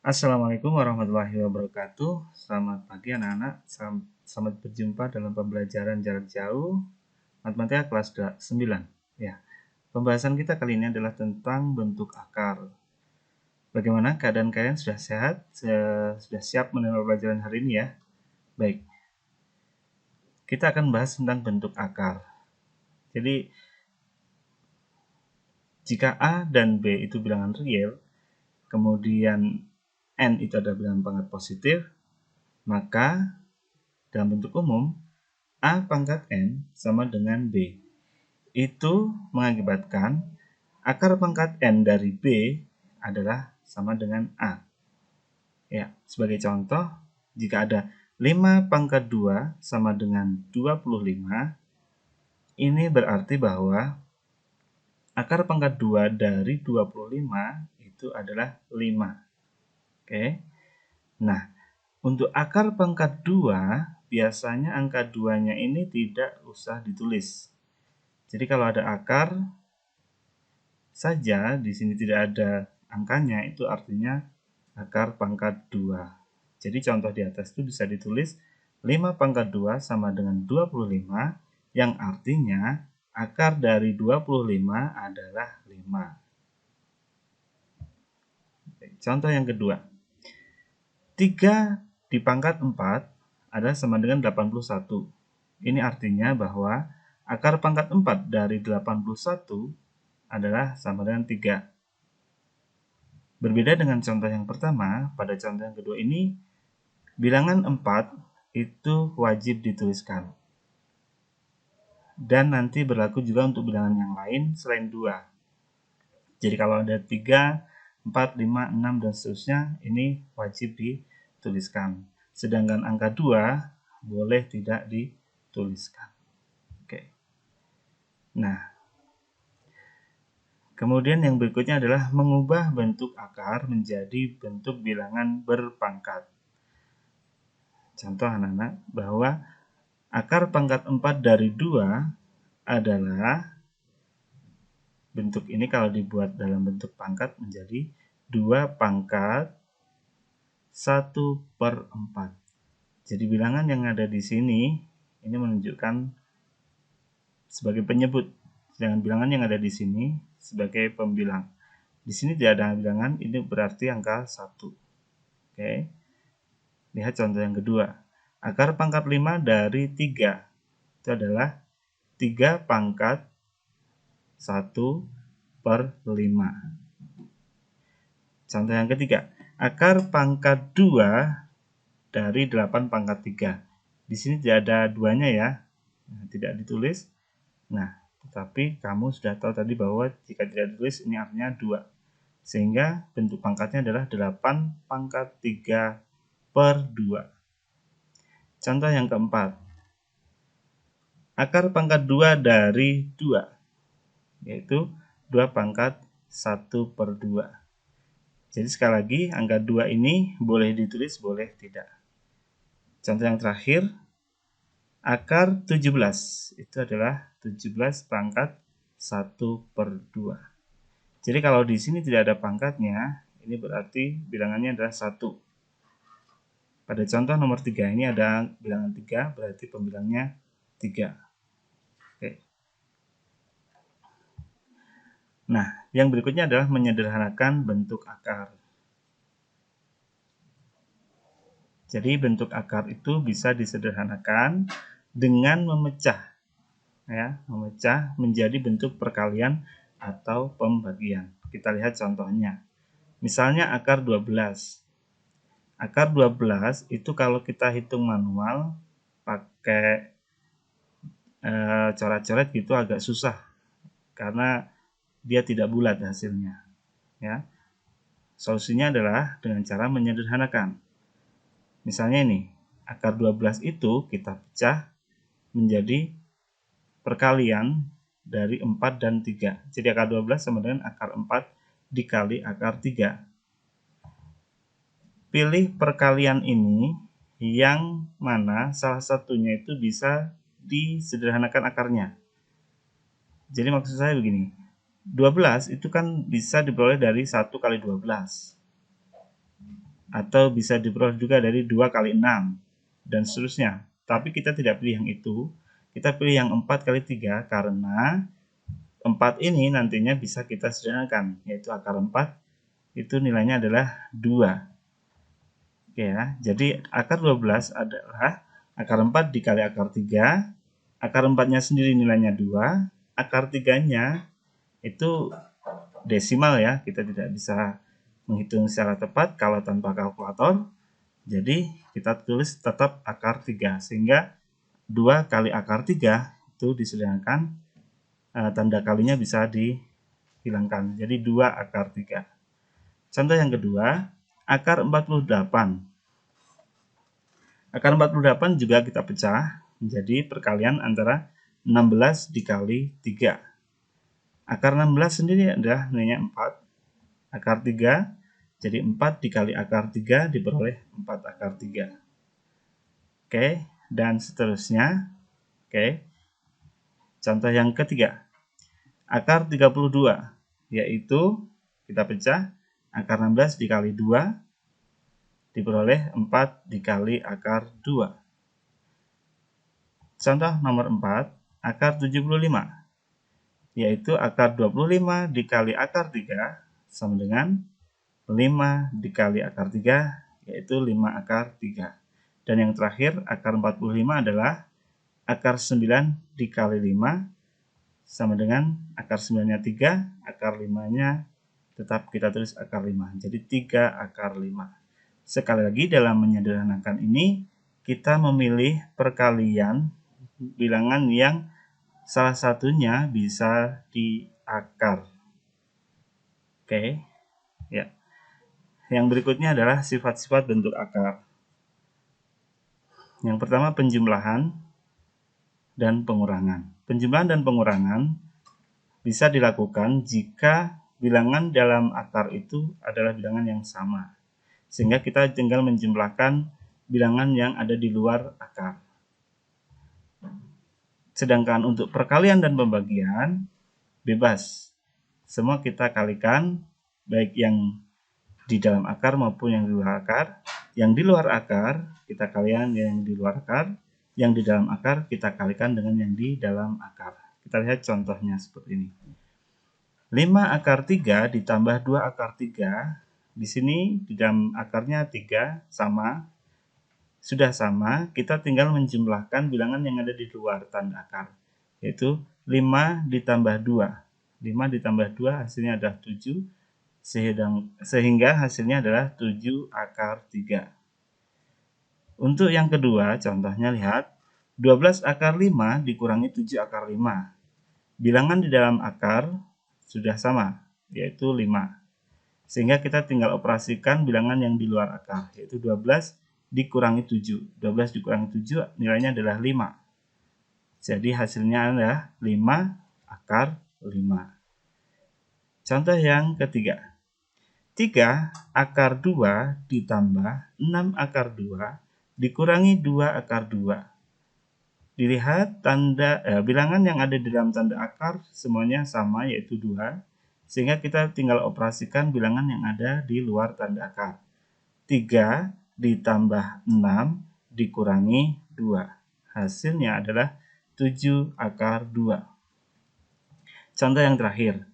Assalamualaikum warahmatullahi wabarakatuh. Selamat pagi anak-anak. Selamat berjumpa dalam pembelajaran jarak jauh matematika kelas 9. Ya, pembahasan kita kali ini adalah tentang bentuk akar. Bagaimana keadaan kalian? Sudah sehat? Sudah siap menerima pelajaran hari ini ya? Baik. Kita akan bahas tentang bentuk akar. Jadi, jika A dan B itu bilangan real, kemudian N itu adalah bilangan pangkat positif, maka dalam bentuk umum A pangkat N sama dengan B. Itu mengakibatkan akar pangkat N dari B adalah sama dengan A. Ya, sebagai contoh, jika ada 5 pangkat 2 sama dengan 25, ini berarti bahwa akar pangkat 2 dari 25 itu adalah 5. Oke. Nah, untuk akar pangkat 2, biasanya angka 2-nya ini tidak usah ditulis. Jadi kalau ada akar saja, di sini tidak ada angkanya, itu artinya akar pangkat 2. Jadi contoh di atas itu bisa ditulis 5 pangkat 2 sama dengan 25, yang artinya akar dari 25 adalah 5. Contoh yang kedua, 3 dipangkat 4 adalah sama dengan 81. Ini artinya bahwa akar pangkat 4 dari 81 adalah sama dengan 3. Berbeda dengan contoh yang pertama, pada contoh yang kedua ini, bilangan 4 itu wajib dituliskan. Dan nanti berlaku juga untuk bilangan yang lain selain 2. Jadi kalau ada 3, 4, 5, 6, dan seterusnya, ini wajib dituliskan. Sedangkan angka 2 boleh tidak dituliskan. Oke. Nah, kemudian yang berikutnya adalah mengubah bentuk akar menjadi bentuk bilangan berpangkat. Contoh anak-anak, bahwa akar pangkat 4 dari 2 adalah, bentuk ini kalau dibuat dalam bentuk pangkat menjadi 2 pangkat 1/4. Jadi bilangan yang ada di sini, ini menunjukkan sebagai penyebut. Sedangkan bilangan yang ada di sini sebagai pembilang. Di sini tidak ada bilangan, ini berarti angka 1. Oke. Lihat contoh yang kedua. Akar pangkat 5 dari 3. Itu adalah 3 pangkat 1/5. Contoh yang ketiga. Akar pangkat 2 dari 8 pangkat 3. Di sini tidak ada 2-nya ya. Tidak ditulis. Nah, tetapi kamu sudah tahu tadi bahwa jika tidak ditulis ini artinya 2. Sehingga bentuk pangkatnya adalah 8 pangkat 3/2. Contoh yang keempat. Akar pangkat 2 dari 2, yaitu 2 pangkat 1/2. Jadi sekali lagi, angka 2 ini boleh ditulis, boleh tidak. Contoh yang terakhir, akar 17, itu adalah 17 pangkat 1/2. Jadi kalau di sini tidak ada pangkatnya, ini berarti bilangannya adalah 1. Pada contoh nomor 3 ini ada bilangan 3, berarti pembilangnya 3. Oke. Nah, yang berikutnya adalah menyederhanakan bentuk akar. Jadi bentuk akar itu bisa disederhanakan dengan memecah, ya, memecah menjadi bentuk perkalian atau pembagian. Kita lihat contohnya. Misalnya akar 12. Akar 12 itu kalau kita hitung manual pakai coret-coret gitu agak susah karena dia tidak bulat hasilnya, ya. Solusinya adalah dengan cara menyederhanakan. Misalnya ini, akar 12 itu kita pecah menjadi perkalian dari 4 dan 3. Jadi akar 12 sama dengan akar 4 dikali akar 3. Pilih perkalian ini yang mana salah satunya itu bisa disederhanakan akarnya. Jadi maksud saya begini, 12 itu kan bisa diperoleh dari 1 kali 12. atau bisa diperoleh juga dari 2 kali 6 dan seterusnya. Tapi kita tidak pilih yang itu, kita pilih yang 4 kali 3 karena 4 ini nantinya bisa kita sederhanakan, yaitu akar 4 itu nilainya adalah 2. Oke ya, jadi akar 12 adalah akar 4 dikali akar 3, akar 4-nya sendiri nilainya 2, akar 3-nya itu desimal ya, kita tidak bisa menghitung secara tepat kalau tanpa kalkulator. Jadi kita tulis tetap akar 3, sehingga 2 kali akar 3 itu disederhanakan, tanda kalinya bisa dihilangkan. Jadi 2 akar 3. Contoh yang kedua, akar 48. Akar 48 juga kita pecah menjadi perkalian antara 16 dikali 3. Akar 16 sendiri adalah nilainya 4. Akar 3 jadi 4 dikali akar 3 diperoleh 4 akar 3. Oke, dan seterusnya. Oke. Contoh yang ketiga. Akar 32, yaitu kita pecah akar 16 dikali 2 diperoleh 4 dikali akar 2. Contoh nomor 4, akar 75, yaitu akar 25 dikali akar 3 sama dengan 5 dikali akar 3, yaitu 5 akar 3. Dan yang terakhir, akar 45 adalah akar 9 dikali 5 sama dengan akar 9-nya 3, akar 5-nya tetap kita tulis akar 5. Jadi 3 akar 5. Sekali lagi dalam menyederhanakan ini, kita memilih perkalian bilangan yang salah satunya bisa diakar. Oke, ya. Yang berikutnya adalah sifat-sifat bentuk akar. Yang pertama penjumlahan dan pengurangan. Penjumlahan dan pengurangan bisa dilakukan jika bilangan dalam akar itu adalah bilangan yang sama. Sehingga kita tinggal menjumlahkan bilangan yang ada di luar akar. Sedangkan untuk perkalian dan pembagian, bebas. Semua kita kalikan, baik yang di dalam akar maupun yang di luar akar. Yang di luar akar, kita kalikan yang di luar akar. Yang di dalam akar, kita kalikan dengan yang di dalam akar. Kita lihat contohnya seperti ini. 5 akar 3 ditambah 2 akar 3. Di sini di dalam akarnya 3 sama. Sudah sama, kita tinggal menjumlahkan bilangan yang ada di luar tanda akar. Yaitu 5 ditambah 2. 5 ditambah 2 hasilnya adalah 7. Sehingga hasilnya adalah 7 akar 3. Untuk yang kedua, contohnya lihat. 12 akar 5 dikurangi 7 akar 5. Bilangan di dalam akar sudah sama, yaitu 5. Sehingga kita tinggal operasikan bilangan yang di luar akar, yaitu 12 dikurangi 7. 12 dikurangi 7 nilainya adalah 5. Jadi hasilnya adalah 5 akar 5. Contoh yang ketiga. 3 akar 2 ditambah 6 akar 2 dikurangi 2 akar 2. Dilihat bilangan yang ada di dalam tanda akar semuanya sama, yaitu 2. Sehingga kita tinggal operasikan bilangan yang ada di luar tanda akar. 3 ditambah 6 dikurangi 2. Hasilnya adalah 7 akar 2. Contoh yang terakhir.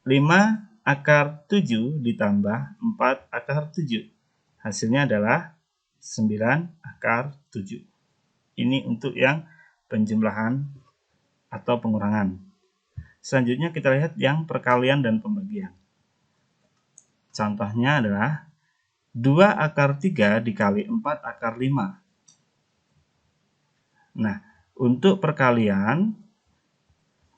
5 akar 7 ditambah 4 akar 7. Hasilnya adalah 9 akar 7. Ini untuk yang penjumlahan atau pengurangan. Selanjutnya kita lihat yang perkalian dan pembagian. Contohnya adalah 2 akar 3 dikali 4 akar 5. Nah, untuk perkalian,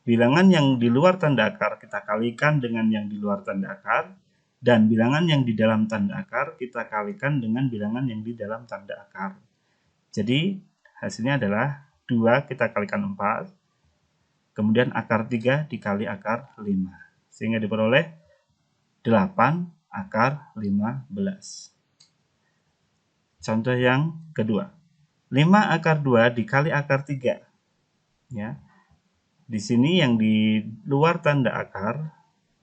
bilangan yang di luar tanda akar kita kalikan dengan yang di luar tanda akar, dan bilangan yang di dalam tanda akar kita kalikan dengan bilangan yang di dalam tanda akar. Jadi, hasilnya adalah 2 kita kalikan 4, kemudian akar 3 dikali akar 5. Sehingga diperoleh 8 akar 15. Contoh yang kedua. 5 akar 2 dikali akar 3. Ya. Di sini yang di luar tanda akar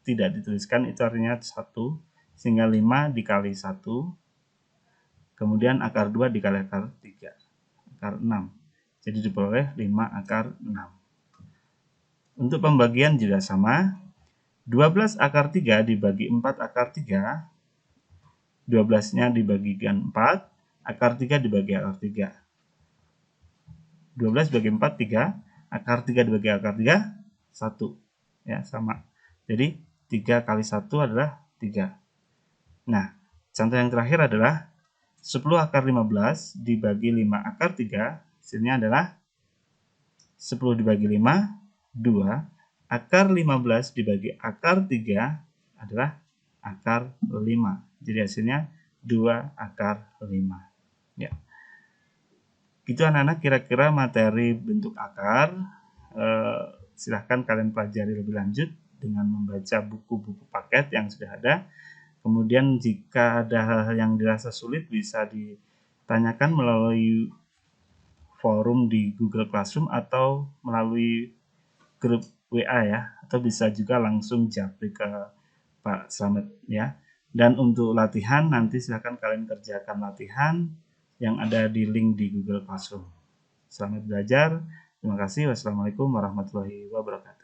tidak dituliskan, itu artinya 1. sehingga 5 dikali 1, kemudian akar 2 dikali akar 3, akar 6. Jadi diperoleh 5 akar 6. Untuk pembagian juga sama. 12 akar 3 dibagi 4 akar 3, 12-nya dibagikan 4, akar 3 dibagi akar 3. 12 bagi 4, 3, akar 3 dibagi akar 3, 1. Ya, sama. Jadi 3 kali 1 adalah 3. Nah, contoh yang terakhir adalah 10 akar 15 dibagi 5 akar 3, hasilnya adalah 10 dibagi 5, 2. Akar 15 dibagi akar 3 adalah akar 5. Jadi hasilnya 2 akar 5. Ya. Gitu anak-anak kira-kira materi bentuk akar. Silahkan kalian pelajari lebih lanjut dengan membaca buku-buku paket yang sudah ada. Kemudian jika ada hal-hal yang dirasa sulit bisa ditanyakan melalui forum di Google Classroom atau melalui grup WA ya, atau bisa juga langsung japri ke Pak Slamet ya. Dan untuk latihan nanti silakan kalian kerjakan latihan yang ada di link di Google Classroom. Selamat belajar. Terima kasih. Wassalamualaikum warahmatullahi wabarakatuh.